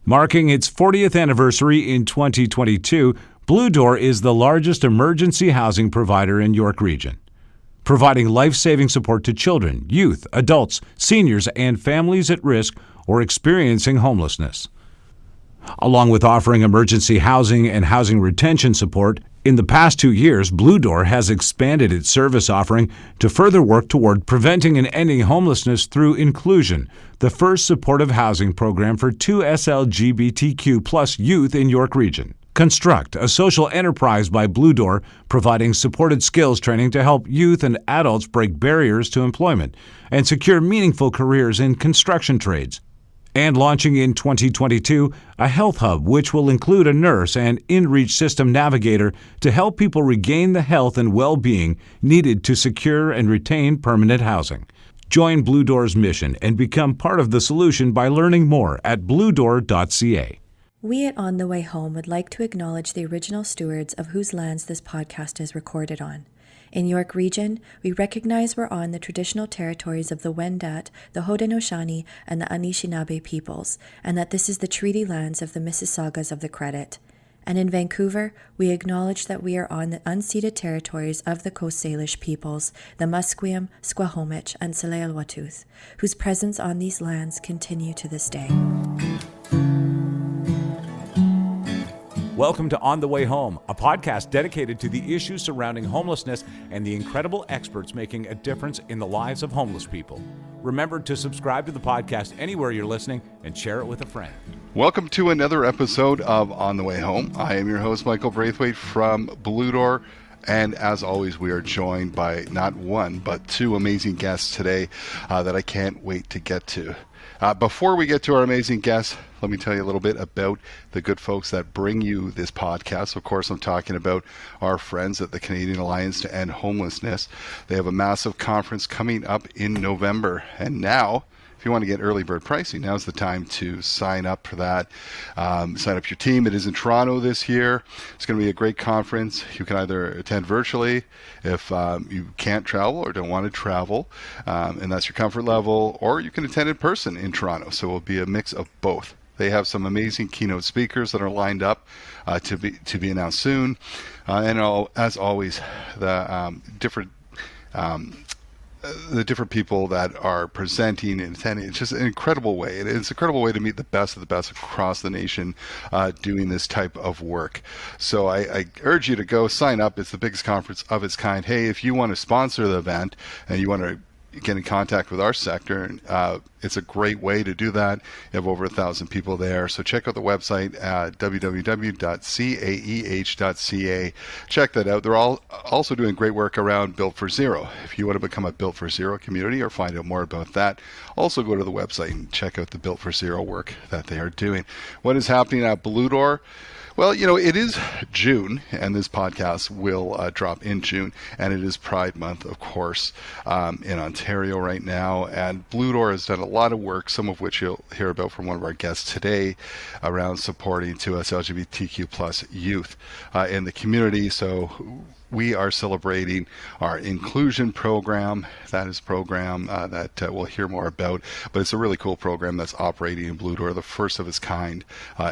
Marking its 40th anniversary in 2022, Blue Door is the largest emergency housing provider in York Region, providing life-saving support to children, youth, adults, seniors, and families at risk or experiencing homelessness. Along with offering emergency housing and housing retention support, in the past 2 years, Blue Door has expanded its service offering to further work toward preventing and ending homelessness through inclusion, the first supportive housing program for 2SLGBTQ+ youth in York Region. Construct, a social enterprise by Blue Door, providing supported skills training to help youth and adults break barriers to employment and secure meaningful careers in construction trades. And launching in 2022, a health hub which will include a nurse and in-reach system navigator to help people regain the health and well-being needed to secure and retain permanent housing. Join Blue Door's mission and become part of the solution by learning more at bluedoor.ca. We at On the Way Home would like to acknowledge the original stewards of whose lands this podcast is recorded on. In York Region, we recognize we're on the traditional territories of the Wendat, the Haudenosaunee, and the Anishinaabe peoples, and that this is the treaty lands of the Mississaugas of the Credit. And in Vancouver, we acknowledge that we are on the unceded territories of the Coast Salish peoples, the Musqueam, Squamish, and Tsleil-Waututh, whose presence on these lands continue to this day. Welcome to On the Way Home, a podcast dedicated to the issues surrounding homelessness and the incredible experts making a difference in the lives of homeless people. Remember to subscribe to the podcast anywhere you're listening and share it with a friend. Welcome to another episode of On the Way Home. I am your host, Michael Braithwaite from Blue Door. And as always, we are joined by not one, but two amazing guests today that I can't wait to get to. Before we get to our amazing guests, let me tell you a little bit about the good folks that bring you this podcast. Of course, I'm talking about our friends at the Canadian Alliance to End Homelessness. They have a massive conference coming up in November. And now, if you want to get early bird pricing, now's the time to sign up for that. Sign up your team. It is in Toronto this year. It's going to be a great conference. You can either attend virtually if you can't travel or don't want to travel, and that's your comfort level, or you can attend in person in Toronto. So it will be a mix of both. They have some amazing keynote speakers that are lined up to be announced soon, and as always, the different people that are presenting and attending. It's just an incredible way. It's an incredible way to meet the best of the best across the nation doing this type of work. So I urge you to go sign up. It's the biggest conference of its kind. Hey, if you want to sponsor the event and you want to get in contact with our sector, it's a great way to do that. You have over 1,000 people there. So check out the website at www.caeh.ca. Check that out. They're all also doing great work around Built for Zero. If you want to become a Built for Zero community or find out more about that, also go to the website and check out the Built for Zero work that they are doing. What is happening at Blue Door? Well, you know, it is June, and this podcast will drop in June, and it is Pride Month, of course, in Ontario right now. And Blue Door has done a lot of work, some of which you'll hear about from one of our guests today, around supporting 2SLGBTQ+ youth in the community. So we are celebrating our inclusion program. That is a program that we'll hear more about, but it's a really cool program that's operating in Blue Door, the first of its kind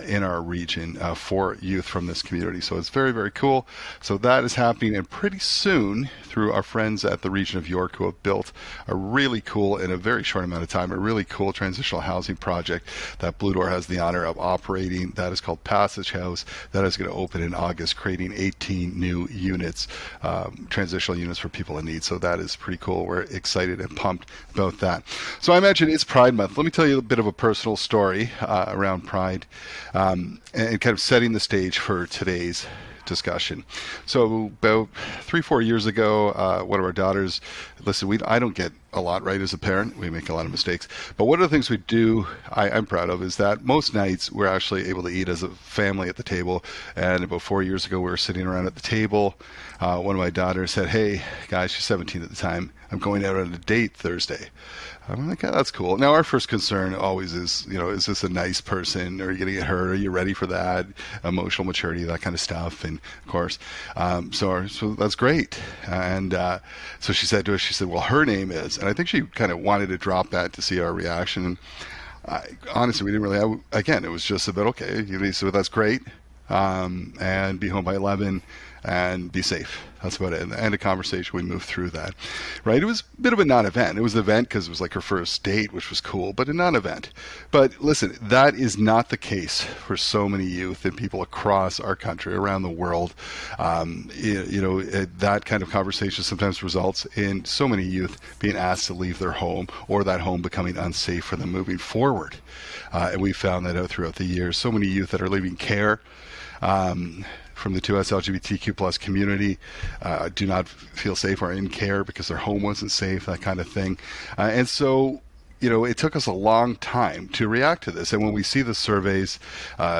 in our region for youth from this community. So it's very, very cool. So that is happening, and pretty soon, through our friends at the region of York, who have built a really cool, in a very short amount of time, a really cool transitional housing project that Blue Door has the honor of operating. That is called Passage House. That is going to open in August, creating 18 new units, transitional units for people in need. So that is pretty cool. We're excited and pumped about that. So I imagine it's Pride Month. Let me tell you a bit of a personal story around Pride and kind of setting the stage for today's discussion. So about 3-4 years ago, one of our daughters, listen, I don't get a lot right as a parent. We make a lot of mistakes. But one of the things we do, I'm proud of, is that most nights we're actually able to eat as a family at the table. And about 4 years ago, we were sitting around at the table. One of my daughters said, "Hey, guys," she's 17 at the time, "I'm going out on a date Thursday." I'm like, "Oh, that's cool." Now, our first concern always is, is this a nice person? Are you going to get hurt? Are you ready for that? Emotional maturity, that kind of stuff. And of course, so that's great. And so she said to us, she said, "Well, her name is," and I think she kind of wanted to drop that to see our reaction. And Honestly, we didn't really. Again, it was just about okay. You leave with us, great, and be home by 11 and be safe. That's about it. And the end of conversation, we moved through that. Right? It was a bit of a non-event. It was an event because it was like her first date, which was cool, but a non-event. But listen, that is not the case for so many youth and people across our country, around the world. That kind of conversation sometimes results in so many youth being asked to leave their home, or that home becoming unsafe for them moving forward. And we found that out throughout the years. So many youth that are leaving care, from the 2SLGBTQ plus community, do not feel safe or in care because their home wasn't safe, that kind of thing. And so, it took us a long time to react to this. And when we see the surveys,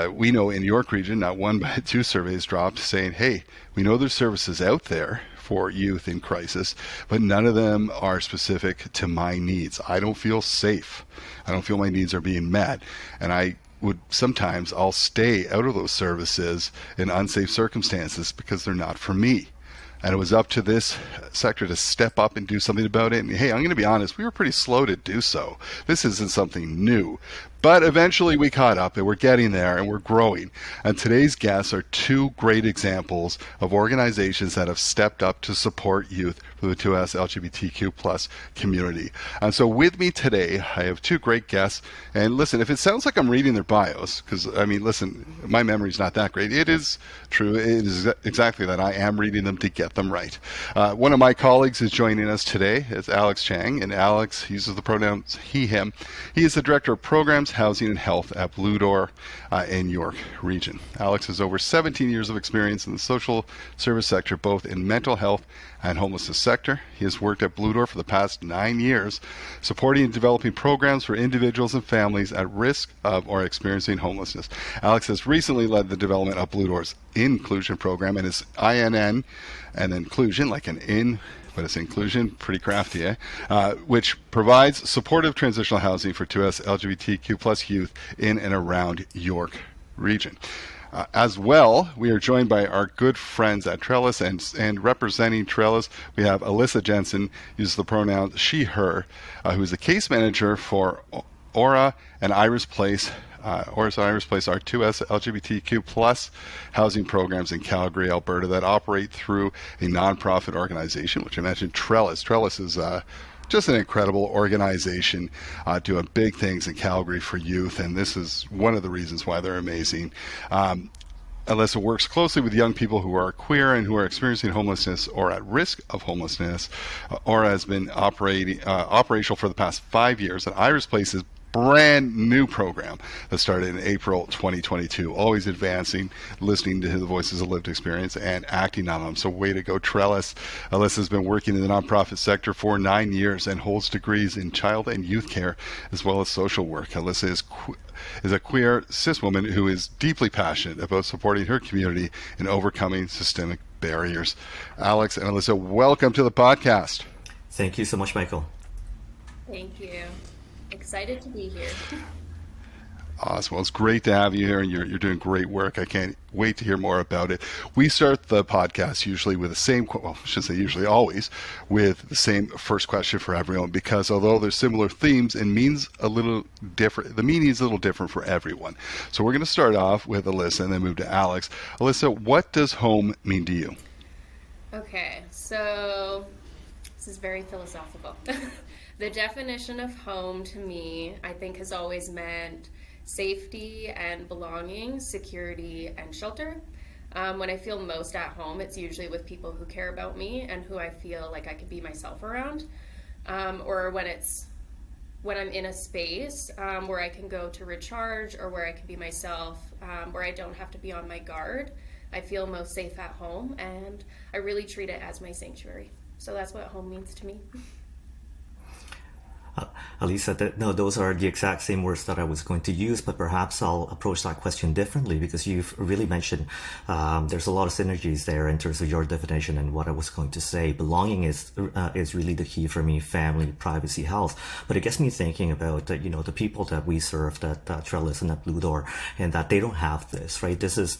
we know in York Region, not one but two surveys dropped saying, hey, we know there's services out there for youth in crisis, but none of them are specific to my needs. I don't feel safe. I don't feel my needs are being met. And I'll stay out of those services in unsafe circumstances because they're not for me. And it was up to this sector to step up and do something about it. And hey, I'm going to be honest, we were pretty slow to do so. This isn't something new. But eventually we caught up, and we're getting there, and we're growing. And today's guests are two great examples of organizations that have stepped up to support youth for the 2S LGBTQ plus community. And so with me today, I have two great guests. And listen, if it sounds like I'm reading their bios, because, listen, my memory's not that great. It is true. It is exactly that. I am reading them to get them right. One of my colleagues is joining us today. It's Alex Cheng. And Alex uses the pronouns he, him. He is the Director of Programs, Housing and Health at Blue Door in York Region. Alex has over 17 years of experience in the social service sector, both in mental health and homelessness sector. He has worked at Blue Door for the past 9 years, supporting and developing programs for individuals and families at risk of or experiencing homelessness. Alex has recently led the development of Blue Door's inclusion program, and his INN and inclusion, like an in, but it's inclusion, pretty crafty, which provides supportive transitional housing for 2S LGBTQ plus youth in and around York Region. As well, we are joined by our good friends at Trellis, and representing Trellis, we have Alyssa Jensen, uses the pronouns she, her, who is the case manager for Aura and Iris Place. Iris Place are 2S LGBTQ plus housing programs in Calgary, Alberta that operate through a nonprofit organization, which I mentioned, Trellis. Trellis is just an incredible organization doing big things in Calgary for youth, and this is one of the reasons why they're amazing. Alyssa works closely with young people who are queer and who are experiencing homelessness or at risk of homelessness. Aura has been operational for the past 5 years, and Iris Place is brand new program that started in April 2022, always advancing, listening to the voices of lived experience and acting on them. So way to go, Trellis. Alyssa has been working in the nonprofit sector for 9 years and holds degrees in child and youth care as well as social work. Alyssa is a queer cis woman who is deeply passionate about supporting her community and overcoming systemic barriers. Alex and Alyssa, welcome to the podcast. Thank you so much, Michael. Thank you. Excited to be here. Awesome. Well, it's great to have you here, and you're doing great work. I can't wait to hear more about it. We start the podcast usually with the same, well, I should say usually always, with the same first question for everyone, because although there's similar themes, it means a little different. The meaning is a little different for everyone. So we're going to start off with Alyssa and then move to Alex. Alyssa, what does home mean to you? Okay, so this is very philosophical. The definition of home to me, I think, has always meant safety and belonging, security and shelter. When I feel most at home, it's usually with people who care about me and who I feel like I could be myself around. Or when I'm in a space where I can go to recharge or where I can be myself, where I don't have to be on my guard. I feel most safe at home, and I really treat it as my sanctuary. So that's what home means to me. Alyssa, no, those are the exact same words that I was going to use, but perhaps I'll approach that question differently, because you've really mentioned there's a lot of synergies there in terms of your definition and what I was going to say. Belonging is really the key for me: family, privacy, health. But it gets me thinking about the people that we serve at Trellis and at Blue Door, and that they don't have this, right? This is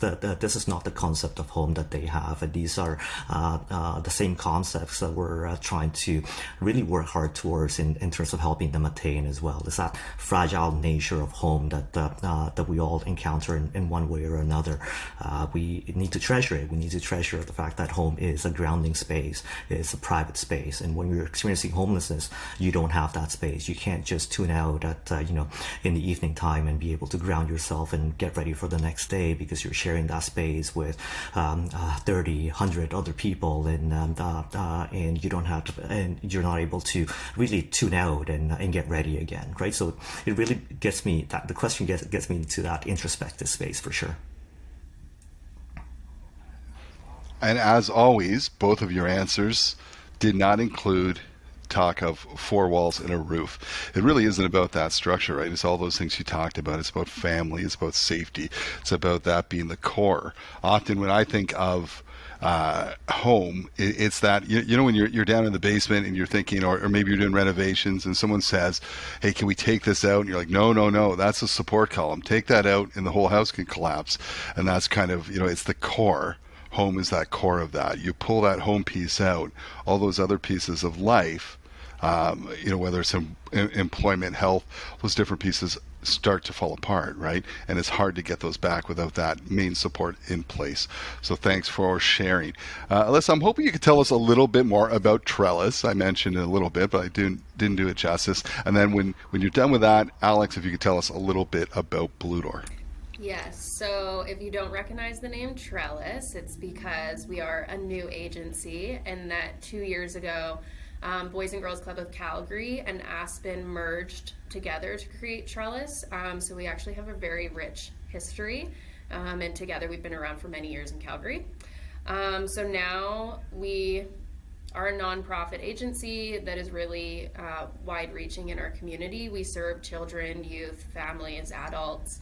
not the concept of home that they have, and these are the same concepts that we're trying to really work hard towards in terms of helping them attain as well. It's that fragile nature of home that we all encounter in one way or another. We need to treasure it. We need to treasure the fact that home is a grounding space, it's a private space. And when you're experiencing homelessness, you don't have that space. You can't just tune out at in the evening time and be able to ground yourself and get ready for the next day, because you're sharing that space with 30, 100 other people, and you don't have to, and you're not able to really tune out and get ready again, right? So it really gets me, that the question gets me into that introspective space for sure. And as always, both of your answers did not include talk of four walls and a roof. It really isn't about that structure, right? It's all those things you talked about. It's about family. It's about safety. It's about that being the core. Often when I think of home, it's that, when you're down in the basement and you're thinking, or maybe you're doing renovations and someone says, hey, can we take this out? And you're like, no, that's a support column. Take that out and the whole house can collapse. And that's kind of, it's the core. Home is that core of that. You pull that home piece out, all those other pieces of life, whether it's employment, health, those different pieces start to fall apart, right? And it's hard to get those back without that main support in place. So thanks for sharing. Alyssa, I'm hoping you could tell us a little bit more about Trellis. I mentioned it a little bit, but I didn't do it justice. And then when you're done with that, Alex, if you could tell us a little bit about Blue Door. Yes, so if you don't recognize the name Trellis, it's because we are a new agency, and that 2 years ago, Boys and Girls Club of Calgary and Aspen merged together to create Trellis. So we actually have a very rich history, and together we've been around for many years in Calgary. So now we are a nonprofit agency that is really wide-reaching in our community. We serve children, youth, families, adults.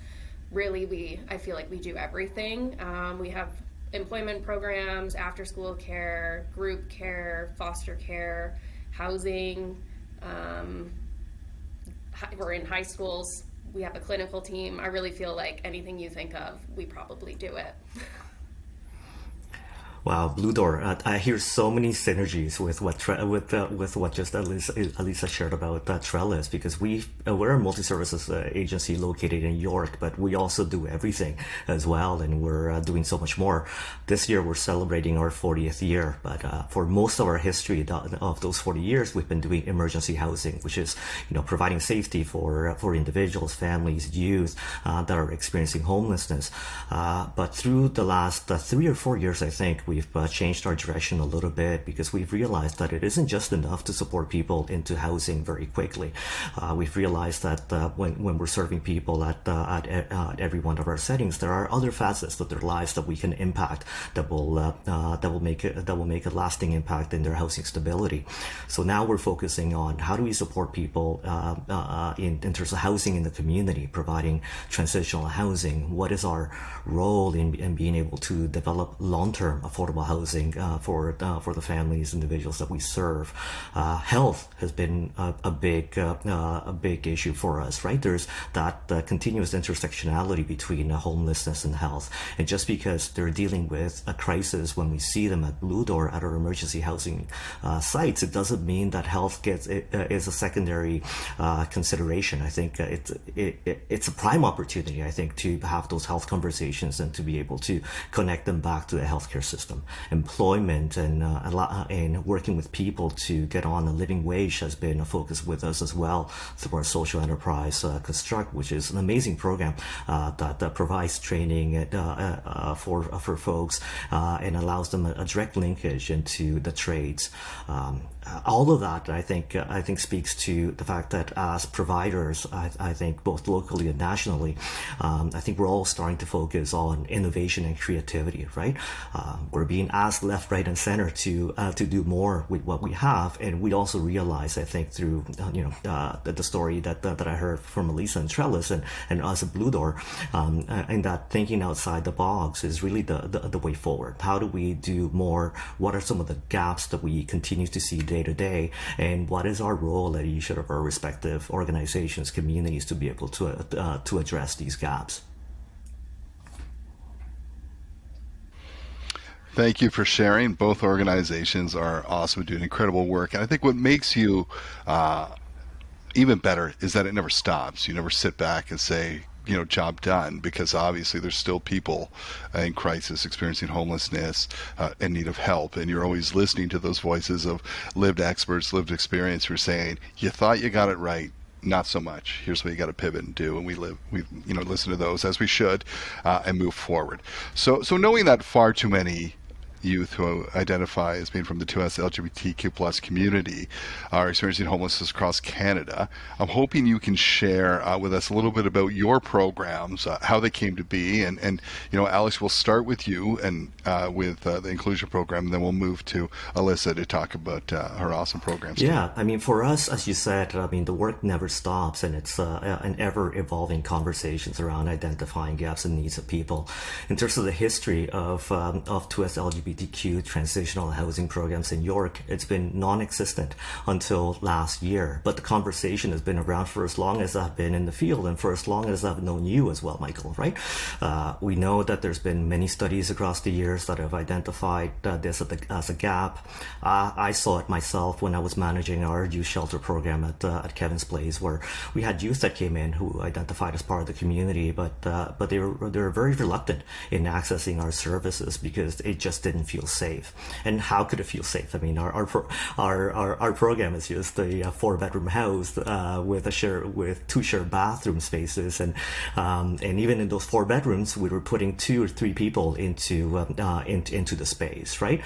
Really, I feel like we do everything. We have employment programs, after-school care, group care, foster care, housing. We're in high schools. We have a clinical team. I really feel like anything you think of, we probably do it. Wow, Blue Door. I hear so many synergies with what just Alyssa shared about Trellis, because we're a multi-services agency located in York, but we also do everything as well, and we're doing so much more. This year we're celebrating our 40th year, but for most of our history of those 40 years, we've been doing emergency housing, which is providing safety for individuals, families, youth that are experiencing homelessness. But through the last 3 or 4 years, I think we've changed our direction a little bit, because we've realized that it isn't just enough to support people into housing very quickly. We've realized that when we're serving people at every one of our settings, there are other facets of their lives that we can impact that will make a lasting impact in their housing stability. So now we're focusing on how do we support people in terms of housing in the community, providing transitional housing. What is our role in being able to develop long-term affordable housing for the families, individuals that we serve. Health has been a big issue for us, right? There's that continuous intersectionality between homelessness and health, and just because they're dealing with a crisis when we see them at Blue Door at our emergency housing sites, it doesn't mean that health is a secondary consideration. I think it's a prime opportunity, I think, to have those health conversations and to be able to connect them back to the healthcare system. Employment and working with people to get on a living wage has been a focus with us as well through our social enterprise Construct, which is an amazing program that provides training for folks and allows them a direct linkage into the trades. All of that, I think, speaks to the fact that as providers, I think both locally and nationally, I think we're all starting to focus on innovation and creativity, right? We're being asked left, right, and center to do more with what we have, and we also realize, I think, through the story that I heard from Alyssa and Trellis and us at Blue Door, and that thinking outside the box is really the way forward. How do we do more? What are some of the gaps that we continue to see day to day, and what is our role at each of our respective organizations, communities, to be able to address these gaps? Thank you for sharing. Both organizations are awesome, doing incredible work. And I think what makes you even better is that it never stops. You never sit back and say, job done, because obviously there's still people in crisis, experiencing homelessness, in need of help, and you're always listening to those voices of lived experts, lived experience, who are saying, you thought you got it right, not so much. Here's what you got to pivot and do, and we listen to those, as we should, and move forward. So knowing that far too many youth who identify as being from the 2SLGBTQ plus community are experiencing homelessness across Canada, I'm hoping you can share with us a little bit about your programs, how they came to be, and Alex, we'll start with you and with the inclusion program, and then we'll move to Alyssa to talk about her awesome programs. Yeah, I mean, for us, as you said, I mean, the work never stops, and it's an ever-evolving conversations around identifying gaps and needs of people. In terms of the history of 2SLGBTQ transitional housing programs in York, it's been non-existent until last year. But the conversation has been around for as long as I've been in the field, and for as long as I've known you as well, Michael, right? We know that there's been many studies across the years that have identified this as a gap. I saw it myself when I was managing our youth shelter program at Kevin's Place, where we had youth that came in who identified as part of the community, but they were very reluctant in accessing our services because it just didn't feel safe. And how could it feel safe? I mean, our program is just a 4-bedroom house with 2 shared bathroom spaces, and even in those 4 bedrooms, we were putting 2 or 3 people into the space, right?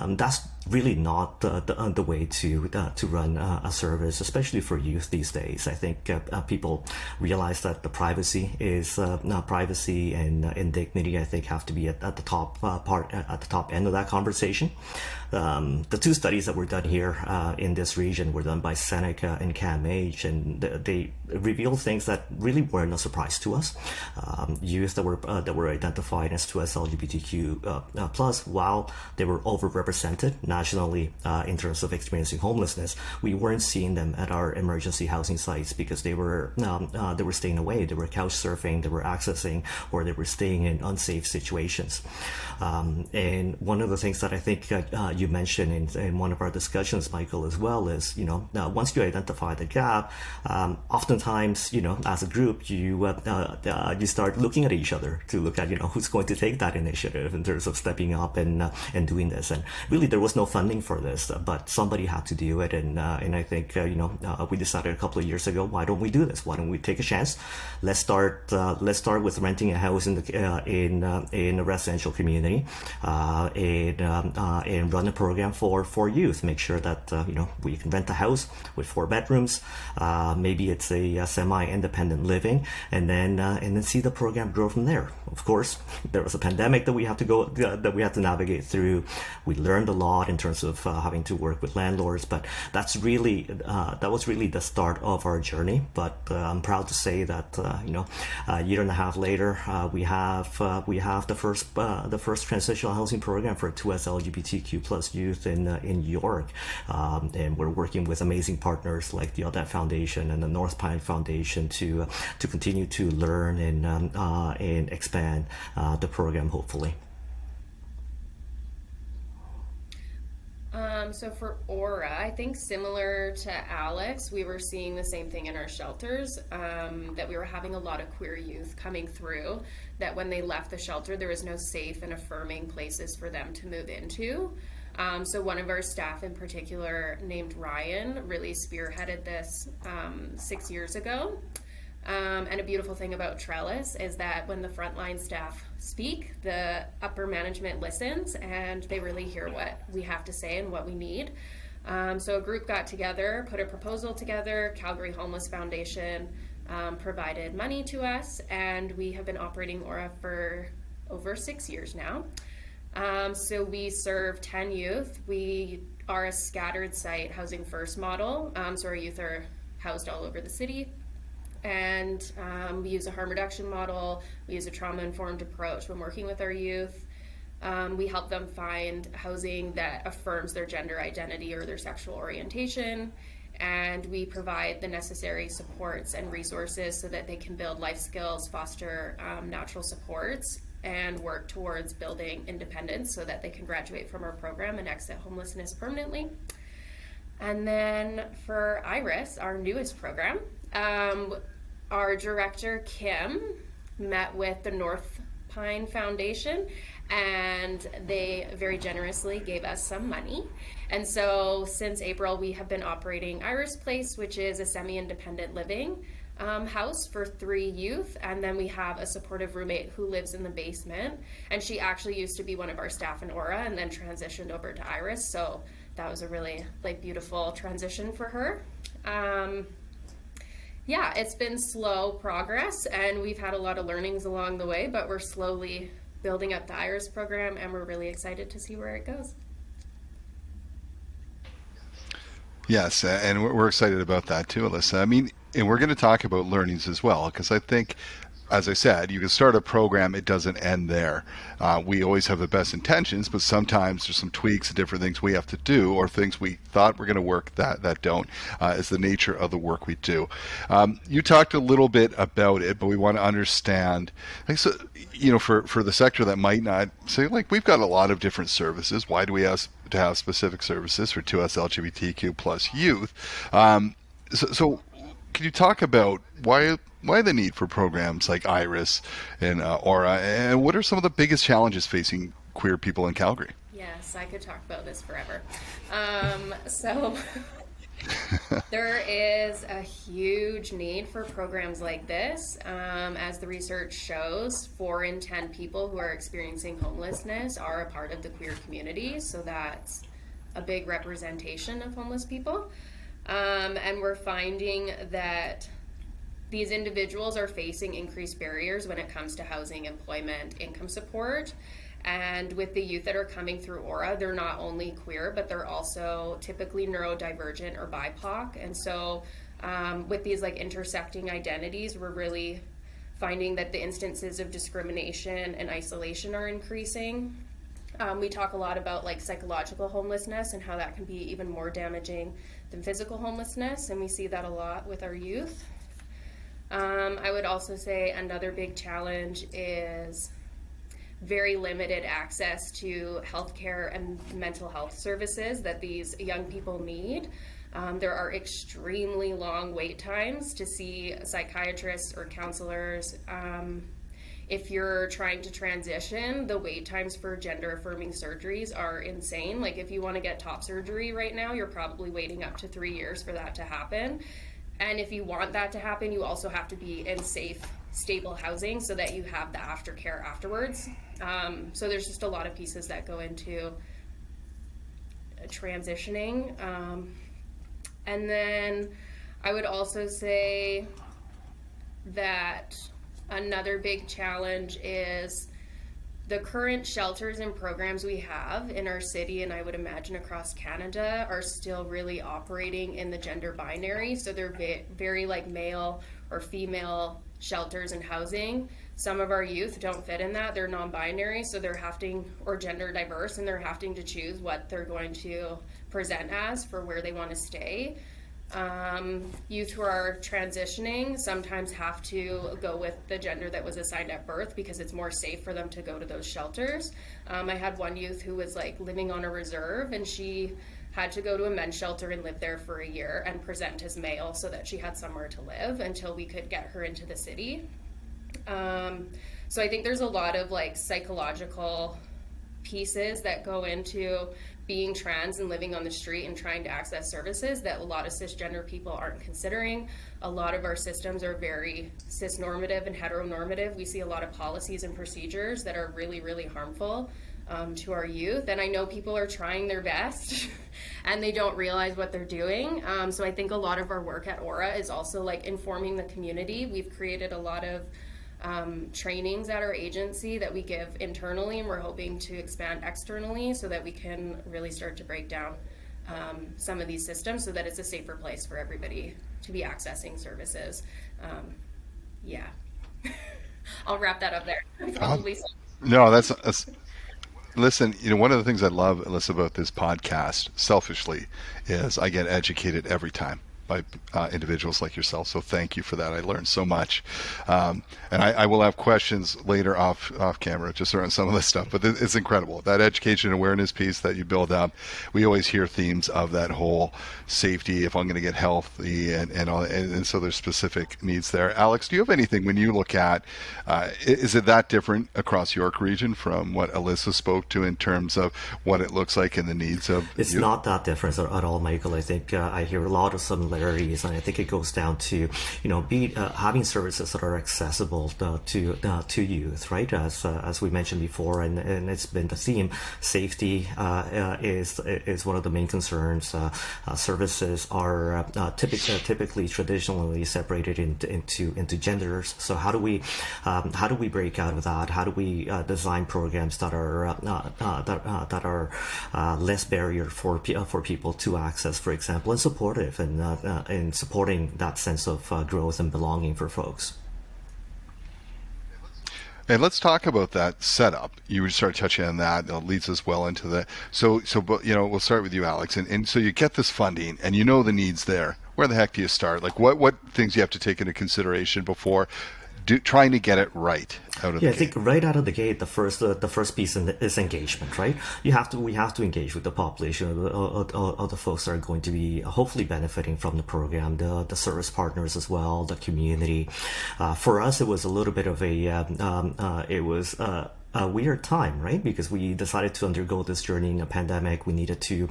That's really not the way to run a service, especially for youth these days. I think people realize that the privacy and dignity, I think, have to be at the top at the top end of that conversation. The 2 studies that were done here in this region were done by Seneca and CAMH, and they revealed things that really weren't a surprise to us. Youth that were identified as 2SLGBTQ plus, while they were overrepresented nationally in terms of experiencing homelessness, we weren't seeing them at our emergency housing sites because they were staying away. They were couch surfing, they were accessing, or they were staying in unsafe situations. And one of the things that I think you mentioned in one of our discussions, Michael, as well, is once you identify the gap, oftentimes as a group you start looking at each other to look at who's going to take that initiative in terms of stepping up and doing this. And really, there was no funding for this, but somebody had to do it, and I think we decided a couple of years ago, why don't we do this? Why don't we take a chance? Let's start with renting a house in a residential community, and run a program for youth. Make sure that we can rent a house with 4 bedrooms. Maybe it's a semi-independent living, and then see the program grow from there. Of course, there was a pandemic that we had to navigate through. We learned a lot in terms of having to work with landlords, but that was really the start of our journey. But I'm proud to say that a year and a half later, we have the first transitional housing program for 2SLGBTQ plus youth in York, and we're working with amazing partners like the Audette Foundation and the North Pine Foundation to continue to learn and expand the program, hopefully. So for Aura, I think similar to Alex, we were seeing the same thing in our shelters, that we were having a lot of queer youth coming through, that when they left the shelter, there was no safe and affirming places for them to move into. So one of our staff in particular, named Ryan, really spearheaded this 6 years ago. And a beautiful thing about Trellis is that when the frontline staff speak, the upper management listens, and they really hear what we have to say and what we need. So a group got together, put a proposal together. Calgary Homeless Foundation provided money to us, and we have been operating Aura for over 6 years now. So we serve 10 youth. We are a scattered site housing first model. So our youth are housed all over the city. And we use a harm reduction model. We use a trauma-informed approach when working with our youth. We help them find housing that affirms their gender identity or their sexual orientation. And we provide the necessary supports and resources so that they can build life skills, foster natural supports, and work towards building independence so that they can graduate from our program and exit homelessness permanently. And then for Iris, our newest program, our director, Kim, met with the North Pine Foundation, and they very generously gave us some money. And so since April, we have been operating Iris Place, which is a semi-independent living house for 3 youth, and then we have a supportive roommate who lives in the basement, and she actually used to be one of our staff in Aura and then transitioned over to Iris, so that was a really beautiful transition for her. Yeah, it's been slow progress, and we've had a lot of learnings along the way, but we're slowly building up the Iris program, and we're really excited to see where it goes. Yes, and we're excited about that too, Alyssa. I mean, and we're going to talk about learnings as well, because I think, as I said, you can start a program, it doesn't end there. We always have the best intentions, but sometimes there's some tweaks and different things we have to do, or things we thought were going to work that don't. Is the nature of the work we do. You talked a little bit about it, but we want to understand, so, for the sector that might not say, we've got a lot of different services. Why do we have to have specific services for 2SLGBTQ plus youth? So can you talk about why the need for programs like Iris and Aura, and what are some of the biggest challenges facing queer people in Calgary? Yes, I could talk about this forever. So there is a huge need for programs like this. As the research shows, 4 in 10 people who are experiencing homelessness are a part of the queer community, so that's a big representation of homeless people. And we're finding that these individuals are facing increased barriers when it comes to housing, employment, income support. And with the youth that are coming through Aura, they're not only queer, but they're also typically neurodivergent or BIPOC. And so with these intersecting identities, we're really finding that the instances of discrimination and isolation are increasing. We talk a lot about psychological homelessness and how that can be even more damaging than physical homelessness, and we see that a lot with our youth. I would also say another big challenge is very limited access to healthcare and mental health services that these young people need. There are extremely long wait times to see psychiatrists or counselors. If you're trying to transition, the wait times for gender-affirming surgeries are insane. If you want to get top surgery right now, you're probably waiting up to 3 years for that to happen. And if you want that to happen, you also have to be in safe, stable housing so that you have the aftercare afterwards. So there's just a lot of pieces that go into transitioning. And then I would also say that another big challenge is the current shelters and programs we have in our city, and I would imagine across Canada, are still really operating in the gender binary. So they're very male or female shelters and housing. Some of our youth don't fit in that. They're non-binary, so they're or gender diverse, and they're having to choose what they're going to present as for where they want to stay. Youth who are transitioning sometimes have to go with the gender that was assigned at birth because it's more safe for them to go to those shelters. I had one youth who was living on a reserve, and she had to go to a men's shelter and live there for a year and present as male so that she had somewhere to live until we could get her into the city. So I think there's a lot of psychological pieces that go into being trans and living on the street and trying to access services that a lot of cisgender people aren't considering. A lot of our systems are very cisnormative and heteronormative. We see a lot of policies and procedures that are really, really harmful to our youth. And I know people are trying their best and they don't realize what they're doing. So I think a lot of our work at Aura is also informing the community. We've created a lot of trainings at our agency that we give internally, and we're hoping to expand externally so that we can really start to break down some of these systems so that it's a safer place for everybody to be accessing services. Yeah. I'll wrap that up there. Probably. No, that's listen, one of the things I love, Alyssa, about this podcast, selfishly, is I get educated every time. by individuals like yourself. So thank you for that. I learned so much. And I will have questions later off camera just around some of this stuff, but it's incredible. That education and awareness piece that you build up, we always hear themes of that whole safety, if I'm going to get healthy and all, and so there's specific needs there. Alex, do you have anything when you look at, is it that different across York region from what Alyssa spoke to in terms of what it looks like and the needs of It's youth? not that different at all, Michael. I think I hear a lot of similarities, and I think it goes down to having services that are accessible to youth, right? As we mentioned before, and it's been the theme. Safety is one of the main concerns. Services are typically traditionally separated into genders. So how do we break out of that? How do we design programs that are less barrier for people to access, for example, and supportive, and supporting that sense of growth and belonging for folks. And let's talk about that setup. You start touching on that. It leads us well into the but we'll start with you, Alex. And so you get this funding, and you know the needs there. Where the heck do you start? Like what things you have to take into consideration before trying to get it right out of the gate? I think right out of the gate, the first piece is engagement, right? We have to engage with the population of the folks that are going to be hopefully benefiting from the program, the service partners as well, the community. For us, it was a little bit of a weird time, right? Because we decided to undergo this journey in a pandemic. We needed to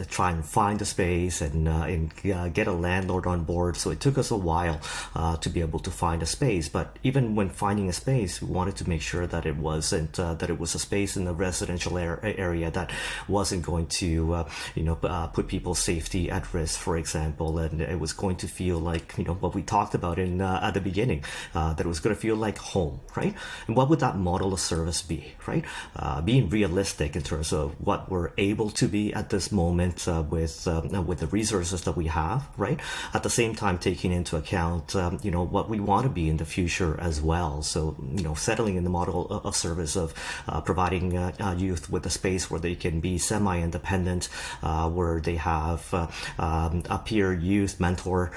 try and find a space and get a landlord on board. So it took us a while to be able to find a space. But even when finding a space, we wanted to make sure that it wasn't that it was a space in the residential area that wasn't going to put people's safety at risk, for example. And it was going to feel like what we talked about at the beginning, that it was going to feel like home, right? And what would that model of service be, right? Being realistic in terms of what we're able to be at this moment with the resources that we have, right? At the same time, taking into account, what we want to be in the future as well. So, settling in the model of service of providing youth with a space where they can be semi-independent, where they have a peer youth mentor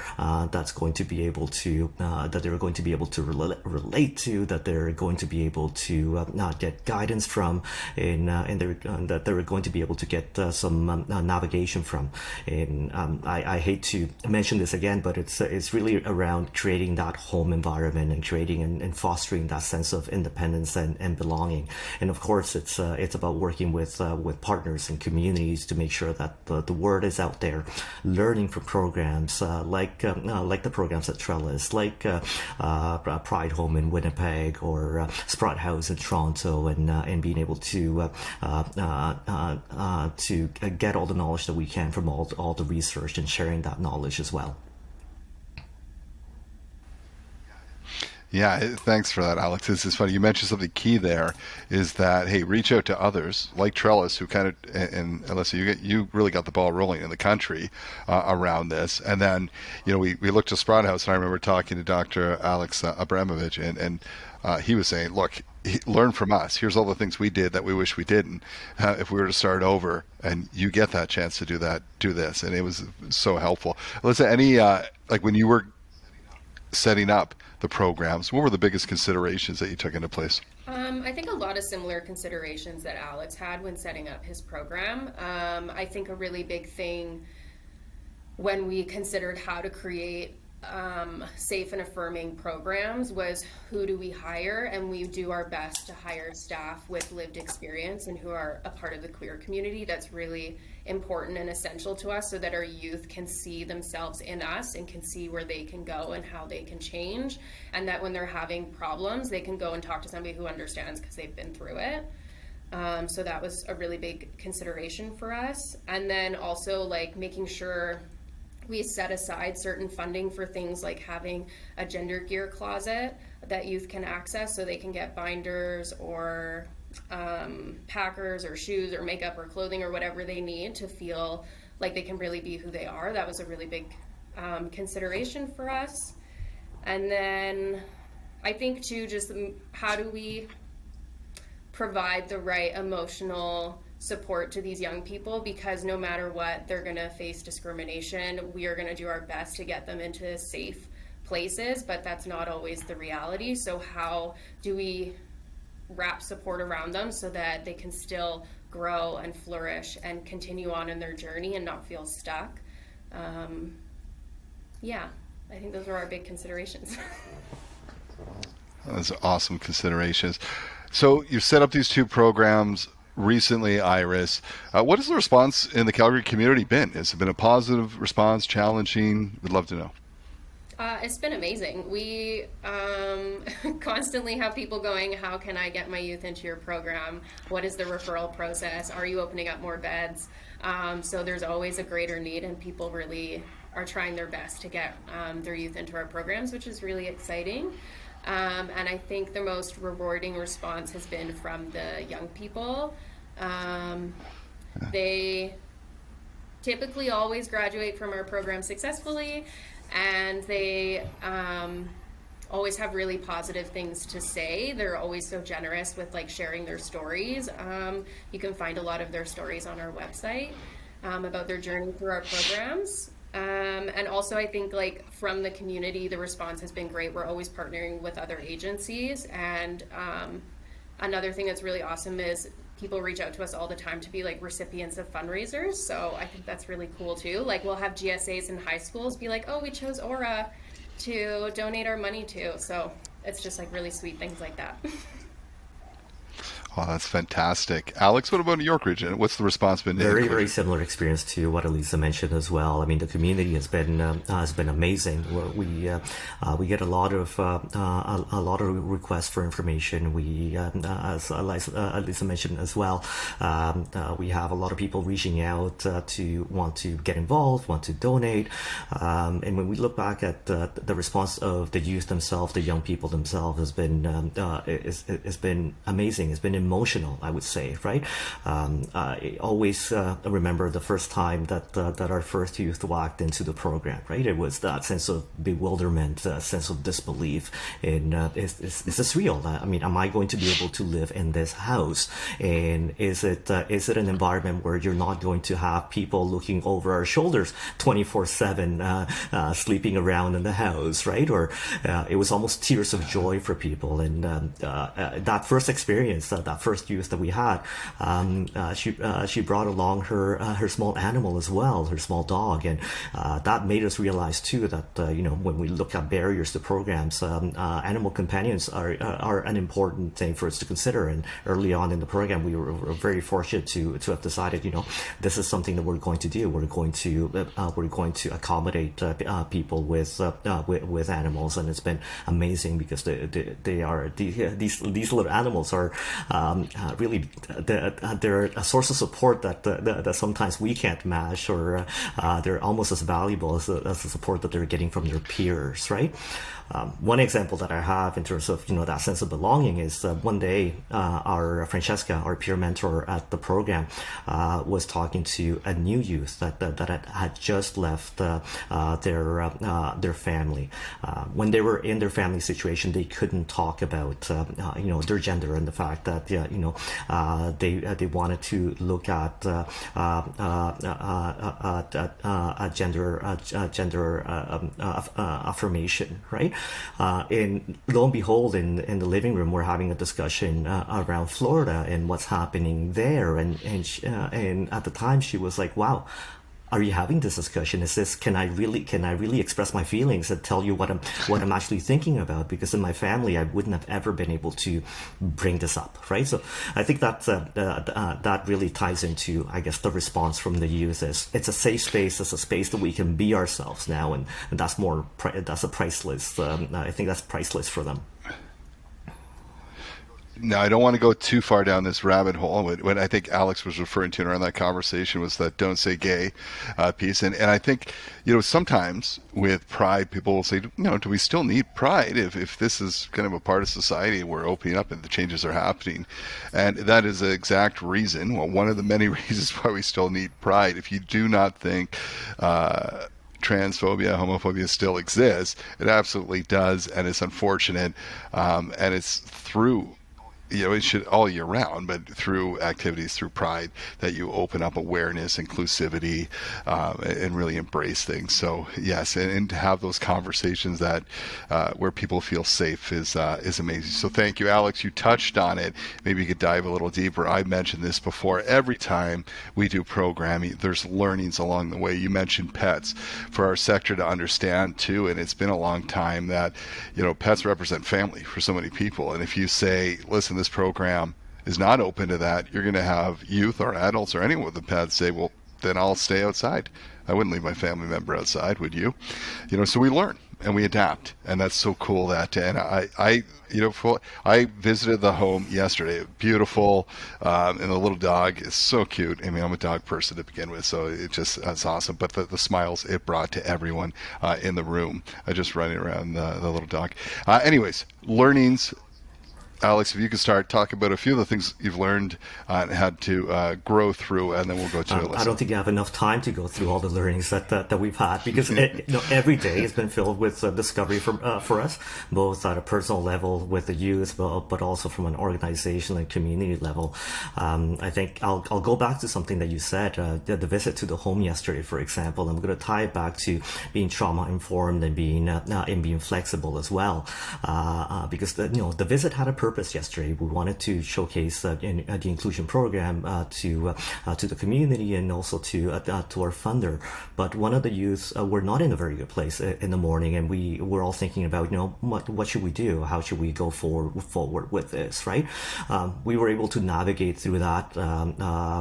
that's going to be able to that they're going to be able to relate to, that they're going to be able to get guidance from, and that they're going to be able to get some navigation from. And I hate to mention this again, but it's really around creating that home environment and creating and fostering that sense of independence and belonging. And of course, it's about working with partners and communities to make sure that the word is out there, learning from programs like the programs at Trellis, like Pride Home in Winnipeg or Sprout House in Toronto, and being able to get all the knowledge that we can from all the research and sharing that knowledge as well. Yeah, thanks for that, Alex. This is funny. You mentioned something key there, is that, hey, reach out to others like Trellis, who kind of, and Alyssa, you really got the ball rolling in the country around this. And then, we looked to Sprout House, and I remember talking to Dr. Alex Abramovich, and he was saying, look, learn from us. Here's all the things we did that we wish we didn't. If we were to start over, and you get that chance to do this. And it was so helpful. Alyssa, any, like when you were setting up the programs, what were the biggest considerations that you took into place? I think a lot of similar considerations that Alex had when setting up his program. I think a really big thing when we considered how to create safe and affirming programs was, who do we hire? And we do our best to hire staff with lived experience and who are a part of the queer community. That's really important and essential to us, so that our youth can see themselves in us and can see where they can go and how they can change, and that when they're having problems, they can go and talk to somebody who understands because they've been through it. So that was a really big consideration for us. And then also making sure we set aside certain funding for things like having a gender gear closet that youth can access, so they can get binders or packers or shoes or makeup or clothing or whatever they need to feel like they can really be who they are. That was a really big consideration for us. And then I think too, just how do we provide the right emotional support to these young people, because no matter what, they're going to face discrimination. We are going to do our best to get them into safe places, but that's not always the reality. So how do we wrap support around them so that they can still grow and flourish and continue on in their journey and not feel stuck? Yeah, I think those are our big considerations. That's awesome considerations. So you've set up these two programs recently, Iris. What has the response in the Calgary community been? Has it been a positive response, challenging? We'd love to know. It's been amazing. We constantly have people going, how can I get my youth into your program? What is the referral process? Are you opening up more beds? So there's always a greater need, and people really are trying their best to get their youth into our programs, which is really exciting. And I think the most rewarding response has been from the young people. They typically always graduate from our program successfully, and they always have really positive things to say. They're always so generous with like sharing their stories. You can find a lot of their stories on our website about their journey through our programs. And also I think like from the community, the response has been great. We're always partnering with other agencies, and another thing that's really awesome is people reach out to us all the time to be like recipients of fundraisers. So I think that's really cool too. Like we'll have GSAs in high schools be like, oh, we chose Aura to donate our money to. So it's just like really sweet things like that. Oh, that's fantastic. Alex, what about New York region? What's the response been? Very similar experience to what Alyssa mentioned as well. I mean, the community has been amazing. We get a lot of requests for information. We, as Alyssa mentioned as well, we have a lot of people reaching out to want to get involved, want to donate. And when we look back at the response of the youth themselves, the young people themselves, has been it's been amazing. It's been emotional, I would say, right? I always remember the first time that our first youth walked into the program, right? It was that sense of bewilderment, sense of disbelief. And is this real? I mean, am I going to be able to live in this house? And is it an environment where you're not going to have people looking over our shoulders 24/7, sleeping around in the house, right? Or it was almost tears of joy for people. And that first experience, that first youth that we had, she brought along her small animal as well, her small dog, and that made us realize too that when we look at barriers to programs, animal companions are an important thing for us to consider. And early on in the program, we were very fortunate to have decided, this is something that we're going to do. We're going to accommodate people with animals, and it's been amazing because these little animals are really they're a source of support that sometimes we can't match, or they're almost as valuable as the support that they're getting from their peers, right? One example that I have in terms of that sense of belonging is one day our Francesca, our peer mentor at the program, was talking to a new youth that had just left their family. When they were in their family situation, they couldn't talk about their gender and the fact that they wanted to look at gender affirmation, right? And lo and behold, in the living room, we're having a discussion around Florida and what's happening there. And at the time, she was like, "Wow, are you having this discussion? Is this can I really express my feelings and tell you what I'm actually thinking about? Because in my family, I wouldn't have ever been able to bring this up, right?" So I think that really ties into, I guess, the response from the youth is it's a safe space. It's a space that we can be ourselves now, and that's a priceless. I think that's priceless for them. Now, I don't want to go too far down this rabbit hole. What I think Alex was referring to around that conversation was that "don't say gay" piece. And I think, sometimes with pride, people will say, do we still need pride if this is kind of a part of society and we're opening up and the changes are happening? And that is the exact reason, one of the many reasons why we still need pride. If you do not think transphobia, homophobia still exists, it absolutely does, and it's unfortunate. And it's through it should all year round, but through activities, through Pride, that you open up awareness, inclusivity, and really embrace things. So yes, and to have those conversations that where people feel safe is amazing. So thank you, Alex. You touched on it. Maybe you could dive a little deeper. I mentioned this before. Every time we do programming, there's learnings along the way. You mentioned pets for our sector to understand too, and it's been a long time that pets represent family for so many people. And if you say, listen, this program is not open to that, you're going to have youth or adults or anyone with a pet say, well, then I'll stay outside. I wouldn't leave my family member outside, would you? So we learn and we adapt, and that's so cool. And I visited the home yesterday. Beautiful, and the little dog is so cute. I mean, I'm a dog person to begin with, so that's awesome. But the smiles it brought to everyone in the room, just running around the little dog. Anyways, learnings. Alex, if you could start talking about a few of the things you've learned and had to grow through, and then we'll go to Alyssa. I don't think you have enough time to go through all the learnings that we've had, because every day has been filled with discovery for us, both at a personal level with the youth, but also from an organization and community level. I think I'll go back to something that you said, the visit to the home yesterday, for example. I'm going to tie it back to being trauma informed and being flexible as well, because the visit had a purpose yesterday. We wanted to showcase the inclusion program to the community and also to our funder. But one of the youths were not in a very good place in the morning, and we were all thinking about what should we do? How should we go forward with this? Right? We were able to navigate through that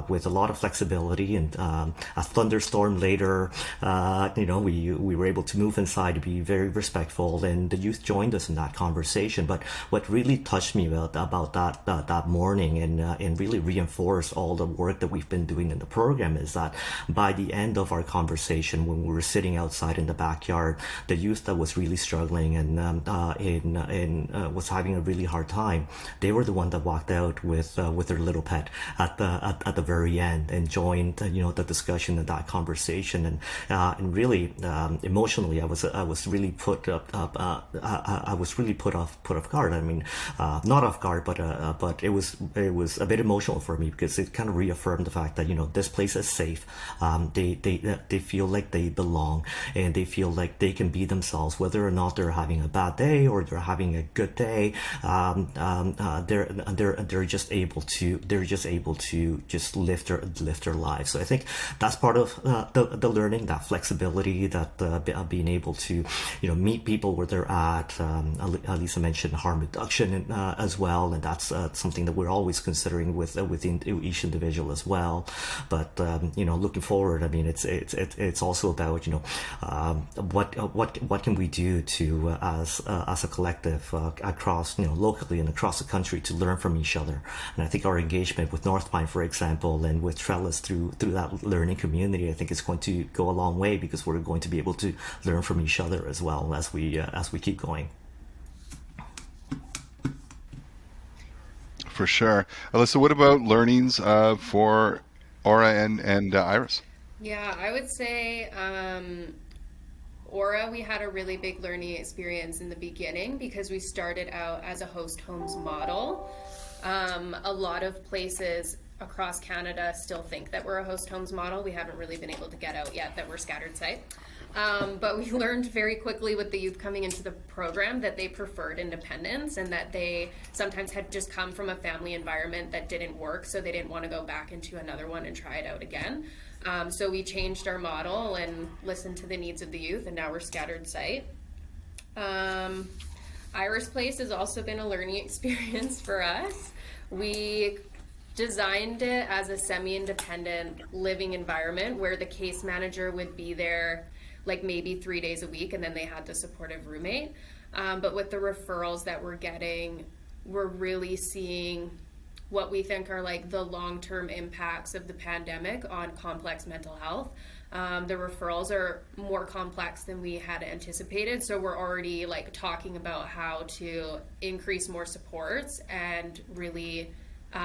with a lot of flexibility, and a thunderstorm later, we were able to move inside to be very respectful, and the youth joined us in that conversation. But what really touched me about that morning and really reinforce all the work that we've been doing in the program is that by the end of our conversation, when we were sitting outside in the backyard, the youth that was really struggling and was having a really hard time, they were the one that walked out with their little pet at the very end and joined the discussion and that conversation, and really emotionally I was really put off guard. I mean, not off guard, but it was a bit emotional for me, because it kind of reaffirmed the fact that this place is safe. They feel like they belong, and they feel like they can be themselves, whether or not they're having a bad day or they're having a good day. They're just able to just live their lives. So I think that's part of the learning, that flexibility, that being able to meet people where they're at. Alyssa mentioned harm reduction as well, and that's something that we're always considering within each individual as well. But looking forward, I mean, it's also about what can we do to as a collective across locally and across the country to learn from each other. And I think our engagement with North Pine, for example, and with Trellis through that learning community, I think is going to go a long way, because we're going to be able to learn from each other as well as we keep going. For sure. Alyssa, what about learnings for Aura and Iris? Yeah, I would say Aura, we had a really big learning experience in the beginning because we started out as a host homes model. A lot of places across Canada still think that we're a host homes model. We haven't really been able to get out yet that we're scattered site. But we learned very quickly with the youth coming into the program that they preferred independence, and that they sometimes had just come from a family environment that didn't work, so they didn't want to go back into another one and try it out again. So we changed our model and listened to the needs of the youth, and now we're scattered site. Iris Place has also been a learning experience for us. We designed it as a semi-independent living environment where the case manager would be there like maybe 3 days a week, and then they had the supportive roommate. But with the referrals that we're getting, we're really seeing what we think are like the long-term impacts of the pandemic on complex mental health. The referrals are more complex than we had anticipated, so we're already like talking about how to increase more supports and really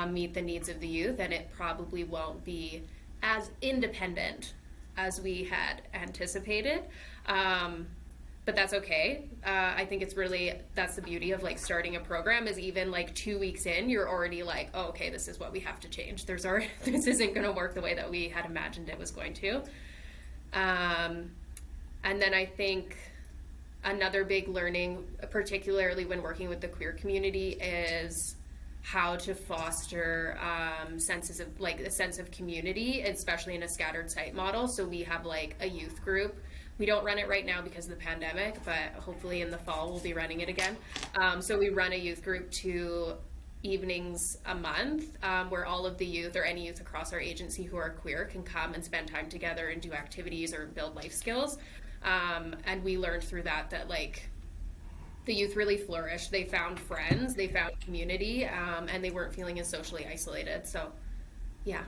meet the needs of the youth, and it probably won't be as independent as we had anticipated. But but that's okay. I think it's really, that's the beauty of like starting a program, is even like 2 weeks in, you're already like, oh, okay, this is what we have to change. This isn't going to work the way that we had imagined it was going to. And then I think another big learning, particularly when working with the queer community, is how to foster senses of like a sense of community, especially in a scattered site model. So we have like a youth group. We don't run it right now because of the pandemic, but hopefully in the fall we'll be running it again. So we run a youth group 2 evenings a month, where all of the youth or any youth across our agency who are queer can come and spend time together and do activities or build life skills. And we learned through that like the youth really flourished. They found friends, they found community, and they weren't feeling as socially isolated. So yeah.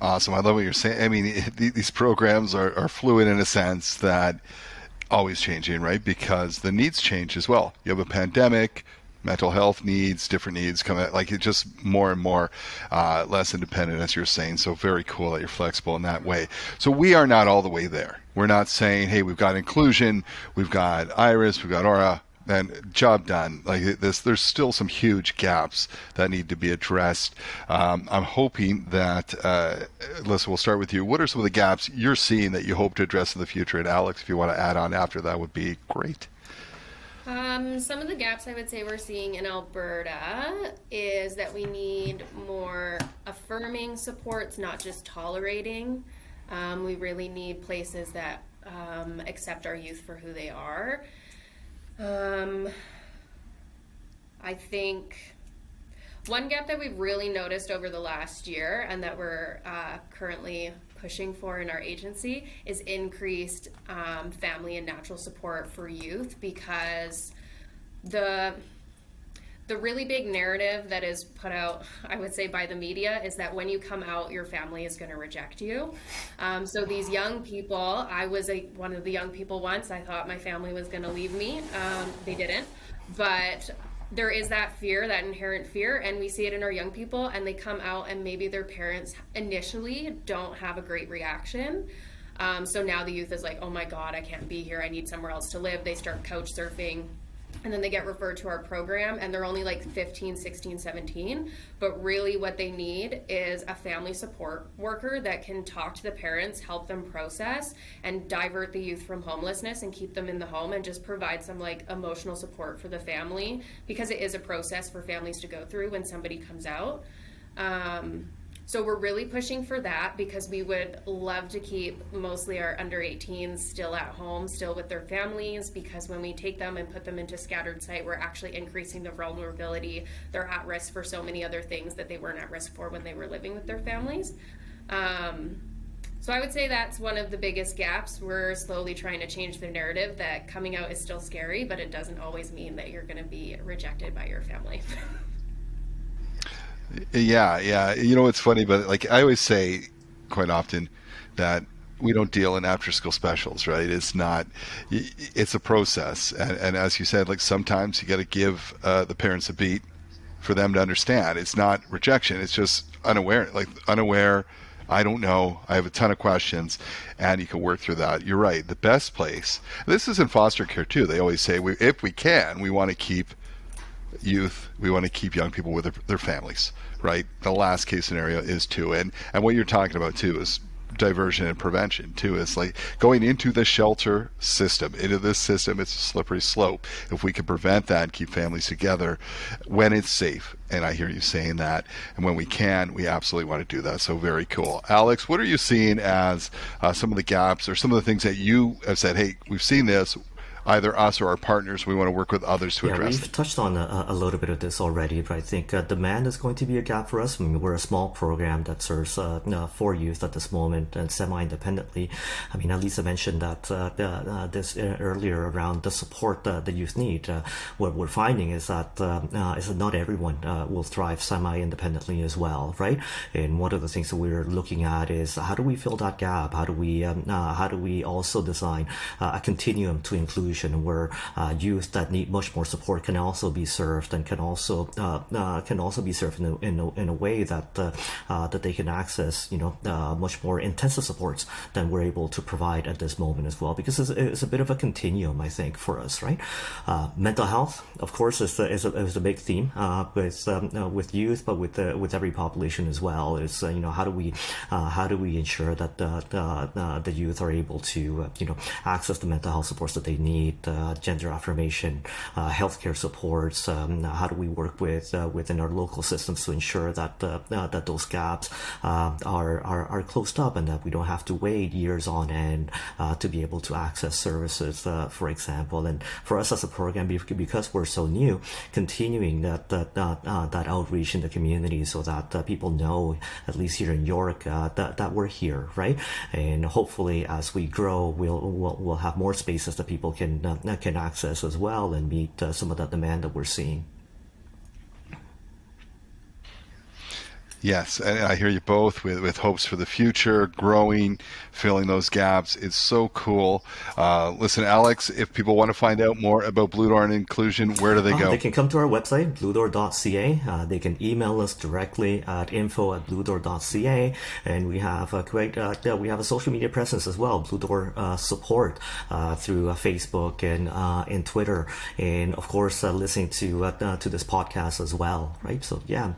Awesome. I love what you're saying. I mean, these programs are fluid in a sense, that always changing, right? Because the needs change as well. You have a pandemic, mental health needs, different needs come out, like it's just more and more less independent, as you're saying. So very cool that you're flexible in that way. So we are not all the way there. We're not saying, hey, we've got inclusion, we've got Iris, we've got Aura, and job done. Like this, there's still some huge gaps that need to be addressed. I'm hoping that, Alyssa, we'll start with you. What are some of the gaps you're seeing that you hope to address in the future? And Alex, if you want to add on after that, would be great. Some of the gaps I would say we're seeing in Alberta is that we need more affirming supports, not just tolerating. We really need places that accept our youth for who they are. I think one gap that we've really noticed over the last year and that we're currently pushing for in our agency is increased family and natural support for youth, because the really big narrative that is put out, I would say, by the media is that when you come out, your family is going to reject you. So these young people, I was one of the young people once. I thought my family was going to leave me. They didn't. But there is that fear, that inherent fear, and we see it in our young people, and they come out and maybe their parents initially don't have a great reaction. So now the youth is like, oh my God, I can't be here. I need somewhere else to live. They start couch surfing. And then they get referred to our program, and they're only like 15, 16, 17. But really what they need is a family support worker that can talk to the parents, help them process, and divert the youth from homelessness and keep them in the home, and just provide some like emotional support for the family, because it is a process for families to go through when somebody comes out. So we're really pushing for that, because we would love to keep mostly our under 18s still at home, still with their families, because when we take them and put them into scattered site, we're actually increasing the vulnerability. They're at risk for so many other things that they weren't at risk for when they were living with their families. So I would say that's one of the biggest gaps. We're slowly trying to change the narrative that coming out is still scary, but it doesn't always mean that you're going to be rejected by your family. Yeah. You know, it's funny, but like I always say quite often that we don't deal in after school specials, right? It's a process. And as you said, like sometimes you got to give the parents a beat for them to understand. It's not rejection. It's just unaware, I don't know. I have a ton of questions, and you can work through that. You're right. The best place, this is in foster care too. They always say, if we can, we want to keep youth, we want to keep young people with their families, right? The last case scenario is too, and what you're talking about too is diversion and prevention too. Is like going into the shelter system, into this system. It's a slippery slope. If we can prevent that and keep families together when it's safe, and I hear you saying that, and when we can, we absolutely want to do that. So very cool. Alex, what are you seeing as some of the gaps or some of the things that you have said, hey, we've seen this, either us or our partners, we want to work with others to address we've touched on a little bit of this already, but I think demand is going to be a gap for us. I mean, we're a small program that serves 4 youth at this moment and semi-independently. I mean, Alyssa mentioned that this earlier around the support the youth need. What we're finding is that not everyone will thrive semi-independently as well, right? And one of the things that we're looking at is how do we fill that gap? How do we also design a continuum to inclusion solution where youth that need much more support can also be served, and can also be served in a way that that they can access, much more intensive supports than we're able to provide at this moment as well. Because it's a bit of a continuum, I think, for us, right? Mental health, of course, is a big theme with youth, but with every population as well. Is how do we ensure that the youth are able to access the mental health supports that they need, gender affirmation, healthcare supports. How do we work within our local systems to ensure that that those gaps are closed up, and that we don't have to wait years on end to be able to access services, for example. And for us as a program, because we're so new, continuing that outreach in the community so that people know, at least here in York, that we're here, right? And hopefully, as we grow, we'll have more spaces that people can access as well, and meet some of that demand that we're seeing. Yes, and I hear you both with hopes for the future, growing, filling those gaps. It's so cool. Listen, Alex, if people want to find out more about Blue Door and Inclusion, where do they go? They can come to our website, bluedoor.ca. They can email us directly at info@bluedoor.ca, and we have a social media presence as well, Blue Door support through Facebook and Twitter, and of course listening to this podcast as well, right? So yeah.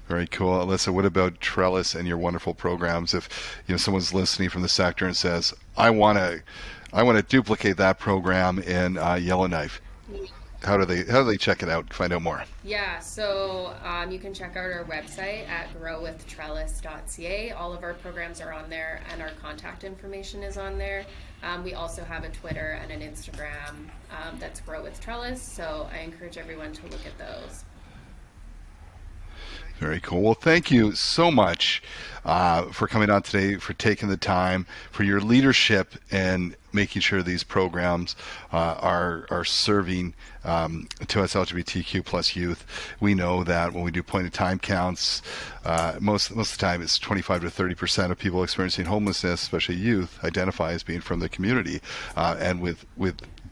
Very cool. Alyssa, what about Trellis and your wonderful programs? If someone's listening from the sector and says, I want to duplicate that program in Yellowknife, how do they check it out, find out more? Yeah, so you can check out our website at growwithtrellis.ca. All of our programs are on there, and our contact information is on there. We also have a Twitter and an Instagram that's Grow with Trellis, so I encourage everyone to look at those. Very cool. Well, thank you so much for coming on today, for taking the time, for your leadership and making sure these programs are serving 2SLGBTQ plus youth. We know that when we do point of time counts, most of the time it's 25 to 30% of people experiencing homelessness, especially youth, identify as being from the community and with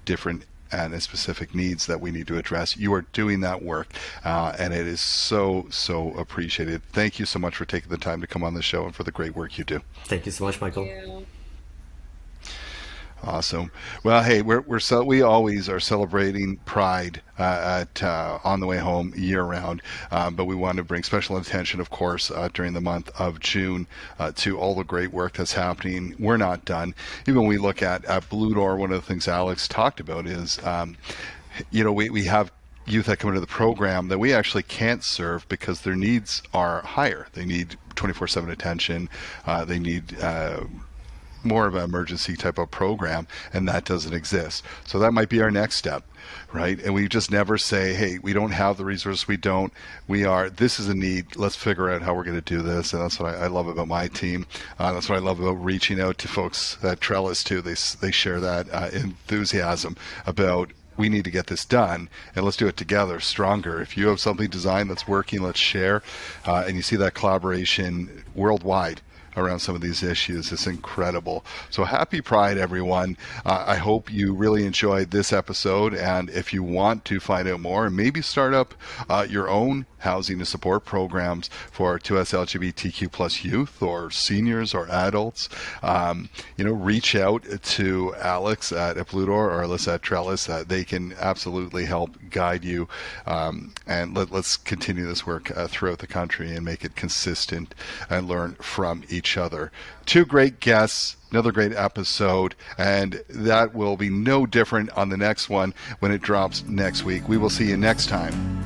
different and specific needs that we need to address. You are doing that work, and it is so appreciated. Thank you so much for taking the time to come on the show and for the great work you do. Thank you so much, Michael. Thank you. Awesome. Well, hey, we always are celebrating Pride at On the Way Home year round, but we want to bring special attention, of course, during the month of June to all the great work that's happening. We're not done. Even when we look at Blue Door, one of the things Alex talked about is, we have youth that come into the program that we actually can't serve because their needs are higher. They need 24/7 attention. They need more of an emergency type of program, and that doesn't exist. So that might be our next step, right? And we just never say, hey, we don't have the resources. This is a need. Let's figure out how we're going to do this. And that's what I love about my team. That's what I love about reaching out to folks at Trellis too. They share that enthusiasm about, we need to get this done, and let's do it together, stronger. If you have something designed that's working, let's share. And you see that collaboration worldwide around some of these issues. It's incredible. So happy Pride, everyone. I hope you really enjoyed this episode, and if you want to find out more and maybe start up your own housing and support programs for 2SLGBTQ plus youth or seniors or adults, reach out to Alex at Blue Door or Alyssa at Trellis. They can absolutely help guide you, and let's continue this work throughout the country and make it consistent and learn from each other. Two great guests, another great episode, and that will be no different on the next one when it drops next week. We will see you next time